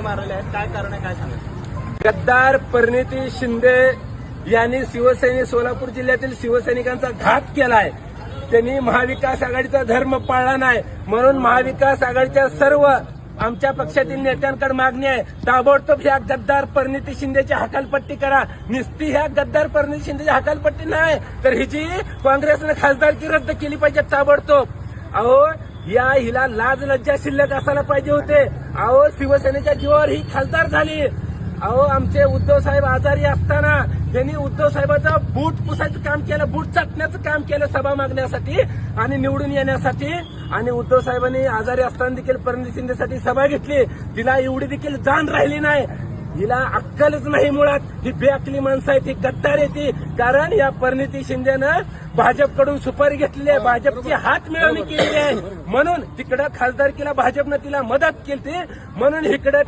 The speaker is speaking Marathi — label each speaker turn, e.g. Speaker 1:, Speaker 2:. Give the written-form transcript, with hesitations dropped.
Speaker 1: मारले आहेत, काय कारण आहे, काय सांगाल?
Speaker 2: गद्दार परिणिती शिंदे यांनी शिवसैनिक सोलापूर जिल्ह्यातील शिवसैनिकांचा घात केलाय. त्यांनी महाविकास आघाडीचा धर्म पाळला नाही, म्हणून महाविकास आघाडीच्या सर्व आमच्या पक्षातील नेत्यांकडे मागणी आहे, ताबडतोब ह्या गद्दार परिणिती शिंदेची हकालपट्टी करा. नुसती ह्या गद्दार परिणिती शिंदेची हकालपट्टी नाही तर हिची काँग्रेसने खासदारकी रद्द केली पाहिजे ताबडतोब. अहो हिला लाज लज्जा शिल्लक असायला पाहिजे होते. अहो शिवसेनेच्या जीवावर ही खासदार झाली. अहो आमचे उद्धव साहेब आजारी असताना त्यांनी उद्धव साहेबांचा बूट पुसायचं काम केलं, बूट चाटण्याचं काम केलं सभा मागण्यासाठी आणि निवडून येण्यासाठी. आणि उद्धव साहेबांनी आजारी असताना देखील परिणिती शिंदेसाठी सभा घेतली. तिला एवढी देखील जाण राहिली नाही. हिला अक्कलच नाही मुळात. ही बेअक्कली माणसं आहे, ती गद्दार आहे ती. कारण या परिणिती शिंदेनं भाजपकडून सुपारी घेतलेली आहे, भाजपची हात मिळवणी केलेली आहे. म्हणून तिकडं खासदारकीला भाजपनं तिला मदत केली, म्हणून इकडं